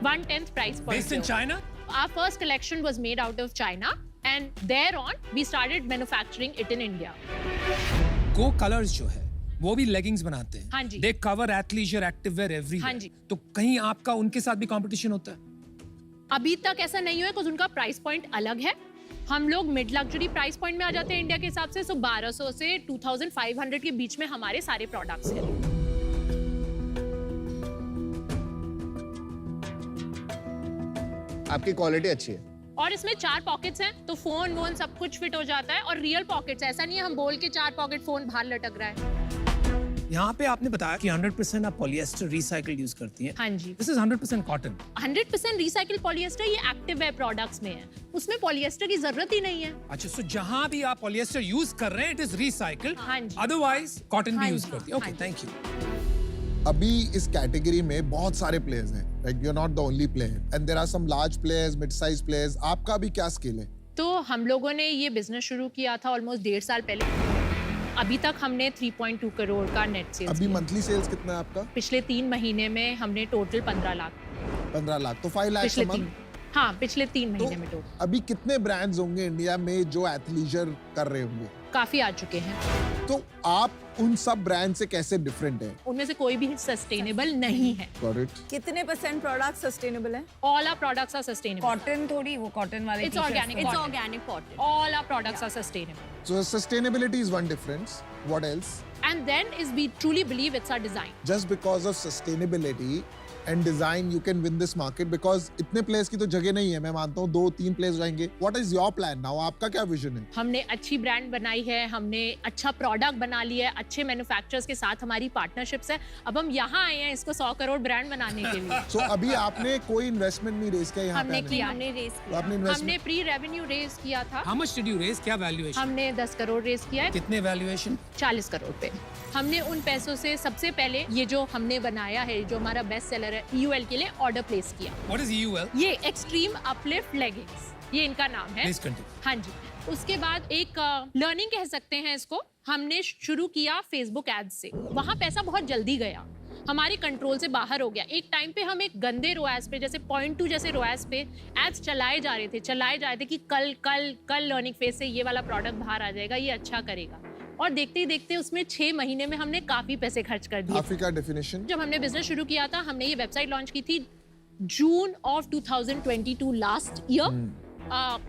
1/10 price point. Based in China? Our first collection was made out of China, and thereon we started manufacturing it in India. Go Colors जो है वो भी लेगिंग्स बनाते हैं. हाँ जी. They cover athleisure, activewear everywhere. हाँ जी. तो कहीं आपका उनके साथ भी कंपटीशन होता है? अभी तक ऐसा नहीं हुआ कुछ उनका प्राइस पॉइंट अलग है. हम लोग मिड लग्जरी प्राइस पॉइंट में आ जाते हैं इंडिया के हिसाब से. सो 1200 से 2500 के बीच में हमारे सारे प्रोडक्ट्स हैं. आपकी क्वालिटी अच्छी है. और इसमें 4 पॉकेट्स हैं तो फोन वोन सब कुछ फिट हो जाता है. और रियल पॉकेट्स, ऐसा नहीं है हम बोल के 4 पॉकेट फोन बाहर लटक रहा है. यहाँ पे आपने बताया कि 100% आप पॉलिएस्टर रिसाइकल यूज करती हैं. हाँ जी. This is 100% cotton. 100% recycle polyester ये एक्टिव वेयर प्रोडक्ट्स में है. उसमें पॉलिएस्टर की जरूरत ही नहीं है. अच्छा, सो जहाँ भी आप पॉलिएस्टर यूज कर रहे हैं, इट इज रिसाइकल्ड. हाँ जी. अदरवाइज कॉटन भी हाँ यूज जी, करती है. ओके, हाँ जी. Thank you. अभी इस कैटेगरी में बहुत सारे प्लेयर्स हैं. Like you are not the only player and there are some large players, mid size players. आपका भी क्या स्किल है? तो हम लोगों ने ये बिजनेस शुरू किया था ऑलमोस्ट 1.5 साल पहले. अभी तक हमने 3.2 करोड़ का नेट सेल्स. अभी मंथली सेल्स कितना है आपका? पिछले 3 महीने में हमने टोटल 15 लाख. 15 लाख. तो 5 लाख पिछले a month. 3 हाँ पिछले 3 महीने में टोटल. अभी कितने ब्रांड्स होंगे इंडिया में जो एथलीजर कर रहे होंगे? काफी आ चुके हैं. तो आप उन सब ब्रांड से कैसे डिफरेंट हैं? उनमें से कोई भी सस्टेनेबल नहीं है. Got it. कितने % प्रोडक्ट सस्टेनेबल है? All our products are sustainable. Cotton थोड़ी वो कॉटन वाले It's t-shirts organic. तो- It's organic cotton. All our products are sustainable. So sustainability is one difference. What else? And then is we truly believe it's our design. Just because of sustainability and design you can win this market because इतने प्लेयर्स की तो जगह नहीं है. मैं मानता हूँ 2-3 प्लेयर्स जाएंगे. What is your plan now? आपका क्या विजन है? हमने अच्छी ब्रांड बनाई है, हमने अच्छा प्रोडक्ट बना लिया है, अच्छे मैन्युफैक्चरर्स के साथ हमारी पार्टनरशिप्स है. अब हम यहाँ आए हैं इसको 100 करोड़ ब्रांड बनाने के लिए. So अभी आपने कोई इन्वेस्टमेंट नहीं रेस किया यहाँ हमने पे? किया. हमने रेस तो किया. आपने हमने इन्वेस्टमेंट प्री रेवेन्यू रेज किया था. How much did you raise? क्या वैल्यूएशन? हमने 10 करोड़ रेज किया है. कितने वैल्यूएशन? 40 करोड़ पे. हमने उन पैसों से सबसे पहले ये जो हमने बनाया है, जो हमारा बेस्ट सेलर है EUL के लिए ऑर्डर प्लेस किया. What is EUL? ये एक्सट्रीम अपलिफ्ट लेगिंग्स, ये इनका नाम है. Please continue. हाँ जी. उसके बाद एक लर्निंग कह सकते हैं इसको, हमने शुरू किया फेसबुक एड्स से. वहाँ पैसा बहुत जल्दी गया, हमारे कंट्रोल से बाहर हो गया. एक टाइम पे हम एक गंदे रोएस पे, जैसे 0.2 जैसे रोएस पे एड्स चलाए जा रहे थे कि कल कल कल लर्निंग फेज से ये वाला प्रोडक्ट बाहर आ जाएगा, ये अच्छा करेगा. और देखते ही देखते उसमें 6 महीने में हमने काफी पैसे खर्च कर दिए. काफी का डेफिनेशन? जब हमने बिजनेस शुरू किया था, हमने ये वेबसाइट लॉन्च की थी जून ऑफ 2022 लास्ट ईयर.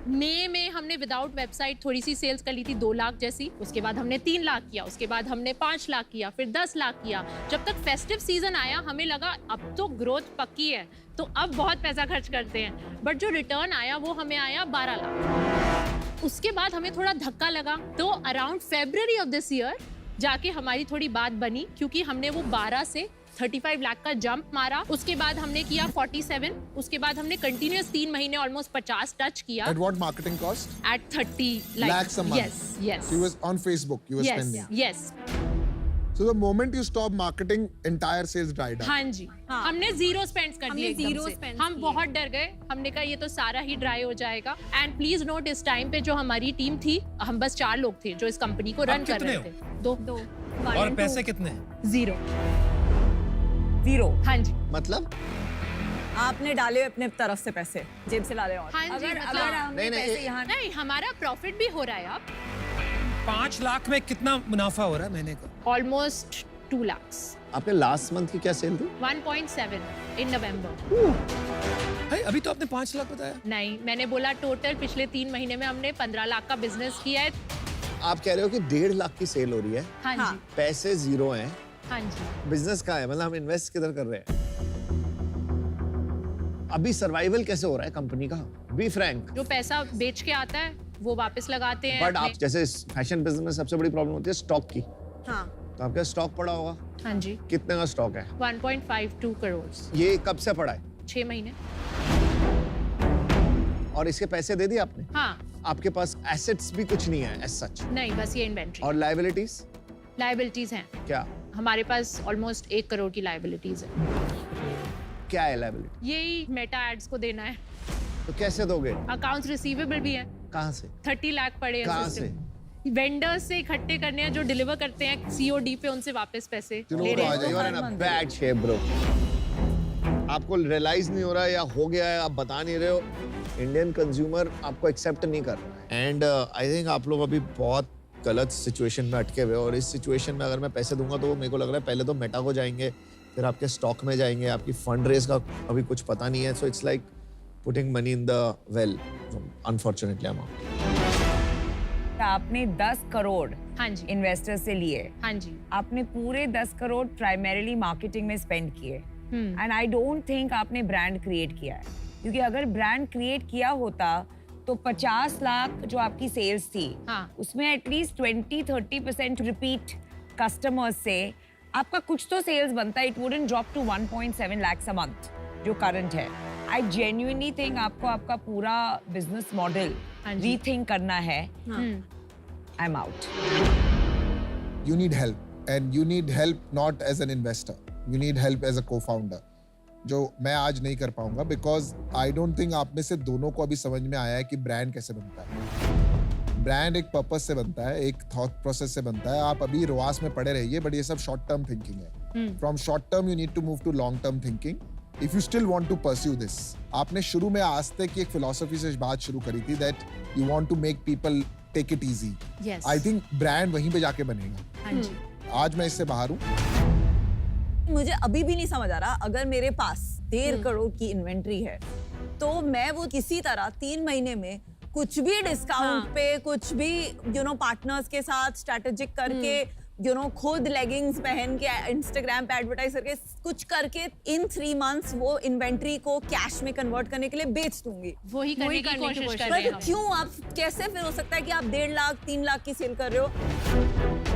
मई में हमने विदाउट वेबसाइट थोड़ी सी सेल्स कर ली थी 2 लाख जैसी. उसके बाद हमने 3 लाख किया, उसके बाद हमने 5 लाख किया, फिर 10 लाख किया. जब तक फेस्टिव सीजन आया हमें लगा अब तो ग्रोथ पक्की है, तो अब बहुत पैसा खर्च करते हैं. बट जो रिटर्न आया वो हमें आया 12 लाख. उसके बाद हमें थोड़ा धक्का लगा, तो around February of this year जाके हमारी थोड़ी बात बनी, क्योंकि हमने वो 12 से 35 लाख का जंप मारा. उसके बाद हमने किया 47. उसके बाद हमने कंटिन्यूअस 3 महीने ऑलमोस्ट 50 टच किया. At what marketing cost? At 30 Lakhs a month. Yes. So you was on Facebook, you were spending. Yes. So the moment you stop marketing, entire sales died up. हाँ जी. हमने 0 स्पेंड्स कर दिए. हमने एकदम 0 से. spends हम किए. बहुत डर गए. हमने कहा ये तो सारा ही ड्राई हो जाएगा. एंड प्लीज नोट, इस टाइम पे जो हमारी टीम थी, हम बस 4 लोग थे जो इस कंपनी को रन कर रहे थे. 2. और पैसे कितने? 0. Zero. हाँ जी. मतलब आपने डाले अपने तरफ से पैसे, जेब से डाले और. हाँ जी. अगर मतलब- अगर हमने नहीं, पैसे यहाँ नहीं, हमारा प्रॉफिट भी हो रहा है अब. 5 लाख में कितना मुनाफा हो रहा है महीने का? Almost 2 lakhs. आपके लास्ट मंथ की क्या सेल थी? 1.7 इन नवंबर. भाई अभी तो आपने 5 लाख बताया. नहीं, मैंने बोला टोटल पिछले 3 महीने में हमने 15 लाख का बिजनेस किया है. आप कह रहे हो कि 1.5 लाख की सेल हो रही है, हाँ जी. पैसे 0 हैं, हाँ जी. बिजनेस कहाँ है? मतलब हम इन्वेस्ट किधर कर रहे हैं? अभी सर्वाइवल कैसे हो रहा है कंपनी का? Be frank. जो पैसा बेच के आता है वो वापस लगाते हैं. बट आप अपने- जैसे फैशन बिजनेस में सबसे बड़ी प्रॉब्लम होती है स्टॉक की. हाँ. तो आपका स्टॉक पड़ा होगा. हाँ जी. कितने का स्टॉक है? 1.52 करोड़. ये कब से पड़ा है? 6 महीने. और इसके पैसे दे दिए आपने? हाँ. आपके पास एसेट्स भी कुछ नहीं है एज सच? नहीं, बस ये इन्वेंट्री. और लायबिलिटीज लायबिलिटीज हैं. क्या? हमारे पास ऑलमोस्ट 1 करोड़ की लायबिलिटीज है. क्या है लायबिलिटी? यही मेटा एड्स को देना है. तो कैसे दोगे? अकाउंट्स रिसीवेबल भी है. कहाँ से? 30 लाख पड़े हैं कहाँ system. से? वेंडर्स से इकट्ठे करने हैं, जो डिलीवर करते हैं COD पे, उनसे वापस पैसे You know, ले रहे हैं. You are in a bad shape, bro. आपको रियलाइज नहीं हो रहा है या हो गया है, आप बता नहीं रहे हो. इंडियन कंज्यूमर आपको एक्सेप्ट नहीं कर रहा है. एंड आई थिंक आप लोग अभी बहुत गलत सिचुएशन में अटके हुए, और इस सिचुएशन में अगर मैं पैसे दूंगा तो वो मेरे को लग रहा है पहले तो मेटा को जाएंगे, फिर आपके स्टॉक में जाएंगे, आपकी फंड रेज का अभी कुछ पता नहीं है, so it's like putting money in the well, unfortunately I am out. आपने 10 करोड़ हाँ जी इन्वेस्टर से लिए, हाँ जी आपने पूरे 10 करोड़ प्राइमरीली मार्केटिंग में स्पेंड किए, एंड आई डोंट थिंक आपने ब्रांड क्रिएट किया है, क्योंकि अगर ब्रांड क्रिएट किया होता तो 50 लाख जो आपकी सेल्स थी, हाँ। उसमें एटलीस्ट 20-30% रिपीट कस्टमर्स से आपका कुछ तो सेल्स बनता है। It wouldn't drop to 1.7 lakhs a month जो करंट है। आई जेन्युइनली थिंक आपको आपका पूरा बिजनेस मॉडल रीथिंक करना है। आई am out. You need help, and you need help not as an investor. You need help as a co-founder. जो मैं आज नहीं कर पाऊंगा, बिकॉज आई डोंट थिंक आप में से दोनों को अभी समझ में आया है कि ब्रांड कैसे बनता है। ब्रांड एक पर्पस से बनता है, एक थॉट प्रोसेस से बनता है। आप अभी रुआस में पड़े रहिए, बट ये सब शॉर्ट टर्म थिंकिंग है। From short term you need to move to long term thinking if you still want to pursue this. आपने शुरू में आस्ते की एक फिलॉसफी से बात शुरू करी थी that you want to make people take it easy. I think brand वहीं पे जाके बनेगा। आज मैं इससे बाहर हूँ। मुझे अभी भी नहीं समझ आ रहा, अगर मेरे पास 1.5 करोड़ की इन्वेंट्री है तो मैं वो किसी तरह 3 महीने में कुछ भी डिस्काउंट पे, कुछ भी पार्टनर्स के साथ स्ट्रेटेजिक करके खुद लेगिंग्स पहन के इंस्टाग्राम पे एडवर्टाइज करके कुछ करके इन 3 months वो इन्वेंट्री को कैश में कन्वर्ट करने के लिए बेच दूंगी। वही करने की कोशिश कर रहे हैं। क्यों आप कैसे फिर हो सकता है कि आप 1.5 लाख 3 लाख की सेल कर रहे हो?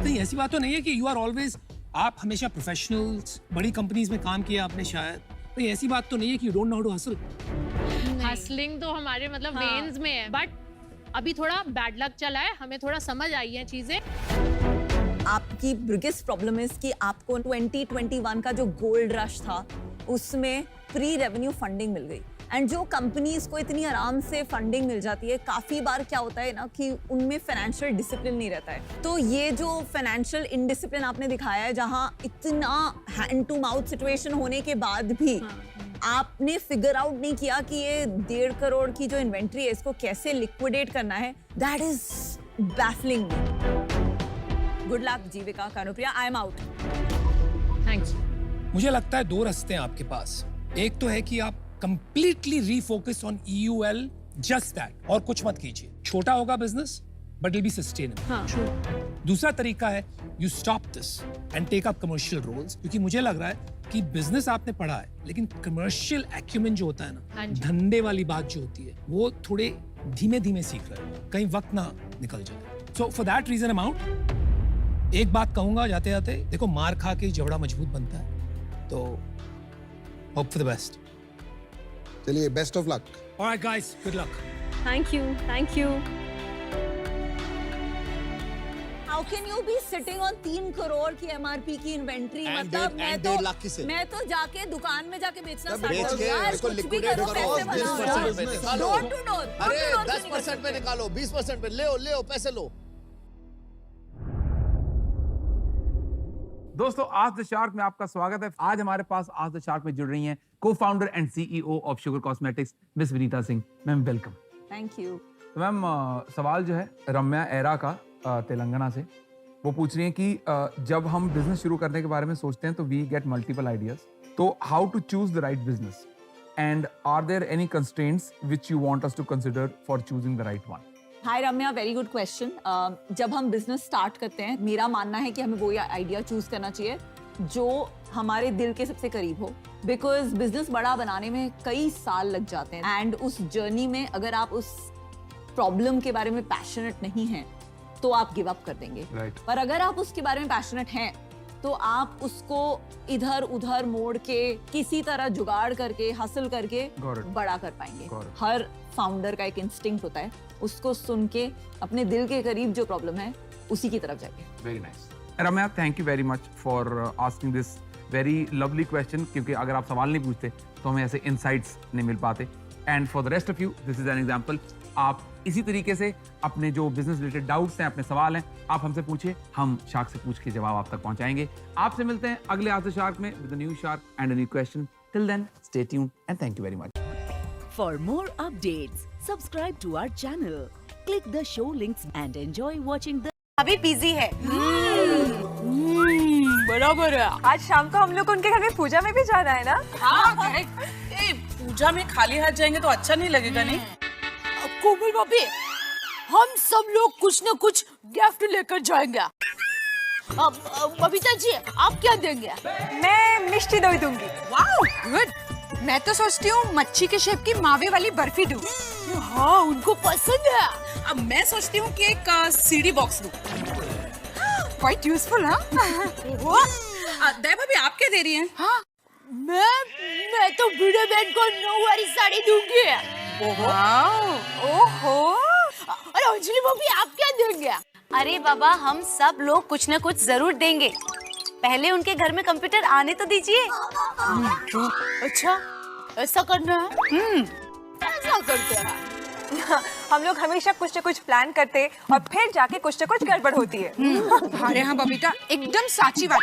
नहीं, ऐसी बात तो नहीं है कि यू आर ऑलवेज, आप हमेशा प्रोफेशनल्स, बड़ी कंपनीज में काम किया आपने शायद, तो ऐसी बात तो नहीं है कि you don't know how to hustle. Hustling तो हमारे मतलब वेन्स में है, बट अभी थोड़ा बैड लक चला है, हमें थोड़ा समझ आई है चीजें। आपकी बिगेस्ट प्रॉब्लम इज कि आपको 2021 का जो गोल्ड रश था उसमें प्री रेवेन्यू फंडिंग मिल गई, एंड जो कंपनीज को इतनी आराम से फंडिंग मिल जाती है, काफी बार क्या होता है ना कि उनमें फाइनेंशियल डिसिप्लिन नहीं रहता है। तो ये जो फाइनेंशियल इनडिसिप्लिन आपने दिखाया है, जहां इतना हैंड टू माउथ सिचुएशन होने के बाद भी आपने फिगर आउट नहीं किया कि ये 1.5 करोड़ की जो इन्वेंट्री है इसको कैसे लिक्विडेट करना है, that is baffling. Good luck Jeevika, Kanupriya, I am out. Thanks. मुझे लगता है 2 रास्ते हैं आपके पास। एक तो है कि आप completely refocus on EUL, just that, और कुछ मत कीजिए। छोटा होगा business but it be sustainable. दूसरा तरीका है you stop this and take up commercial roles, क्योंकि मुझे लग रहा है कि बिजनेस आपने पढ़ा है लेकिन कमर्शियल एक्यूमेन जो होता है ना, धंधे वाली बात जो होती है, वो थोड़े धीमे धीमे सीख रहे हो, कहीं वक्त ना निकल जाए। So for that reason I am out. एक बात कहूंगा जाते जाते, देखो मार खा के जबड़ा मजबूत बनता है, तो होप फॉर द बेस्ट। चलिए, best of luck. Alright guys, good luck. Thank you, thank you. How can you be sitting on 3 crore की MRP की इन्वेंट्री? मतलब मैं तो जाके दुकान में जाके बेचना स्टार्ट कर यार, कुछ भी करो, पैसे बनाओ। Door to door. अरे 10% पे निकालो, 20% पे ले पैसे लो। दोस्तों, आज द शार्क में आपका स्वागत है। आज हमारे पास आज द शार्क में जुड़ रही हैं co-founder and CEO of Sugar Cosmetics miss Vineeta Singh. Ma'am welcome. Thank you. तो मैम, सवाल जो है रम्या एरा का तेलंगाना से, वो पूछ रही हैं कि जब हम बिजनेस शुरू करने के बारे में सोचते हैं तो वी गेट मल्टीपल आइडियाज, तो how to choose the right business and are there any constraints which you want us to consider for choosing the right one? Hi Ramya, very good question. जब हम बिजनेस स्टार्ट करते हैं, मेरा मानना है कि हमें वो आइडिया चूज करना चाहिए जो हमारे दिल के सबसे करीब हो, बिकॉज बिजनेस बड़ा बनाने में कई साल लग जाते हैं, एंड उस जर्नी में अगर आप उस प्रॉब्लम के बारे में पैशनेट नहीं हैं तो आप गिव अप कर देंगे। पर अगर आप उसके बारे में पैशनेट हैं तो आप उसको इधर उधर मोड़ के किसी तरह जुगाड़ करके हासिल करके बड़ा कर पाएंगे। हर फाउंडर का एक इंस्टिंक्ट होता है, उसको सुन के अपने दिल के करीब जो प्रॉब्लम है उसी की तरफ जाइए। Very nice Ramya, thank you very much for asking this very lovely question, क्योंकि अगर आप सवाल नहीं पूछते तो हमें ऐसे इनसाइट्स नहीं मिल पाते। And for the rest of you, this is an example. आप इसी तरीके से अपने जो बिजनेस रिलेटेड डाउट्स हैं, अपने सवाल हैं, आप हमसे पूछिए, हम शार्क से पूछ के जवाब आप तक पहुंचाएंगे। आपसे मिलते हैं अगले आज द शार्क में with a new shark and a new question. Till then, stay tuned and thank you very much. For more updates, subscribe to our channel, click the show links and enjoy watching the अभी बिजी है। बराबर है। आज शाम को हम लोग उनके घर में पूजा में भी जाना है ना? हाँ करेक्ट। पूजा में खाली हाथ जाएंगे तो अच्छा नहीं लगेगा नहीं? कोमल भाभी, हम सब लोग कुछ न कुछ गिफ्ट लेकर जाएंगे। बबीता जी, आप क्या देंगे? मैं मिष्टी दही दूंगी। Wow good. मैं तो सोचती हूँ मच्छी के शेप की मावे वाली बर्फी दूँ। हाँ उनको पसंद है। अब मैं सोचती हूँ कि एक सीडी बॉक्स दूँ। क्वाइट यूजफुल हाँ? दया भाभी आप क्या दे रही हैं? हाँ मैं तो बूढ़े बहन को नौवारी साड़ी दूंगी। ओहो। अरे अंजलि भाभी आप क्या देंगे? अरे बाबा, हम सब लोग कुछ न कुछ जरूर देंगे। पहले उनके घर में कंप्यूटर आने तो दीजिए। अच्छा ऐसा करना है? ऐसा करते हैं। हम लोग हमेशा कुछ न कुछ प्लान करते और फिर जाके कुछ न कुछ गड़बड़ होती है। अरे हाँ बबीता, एकदम साची बात।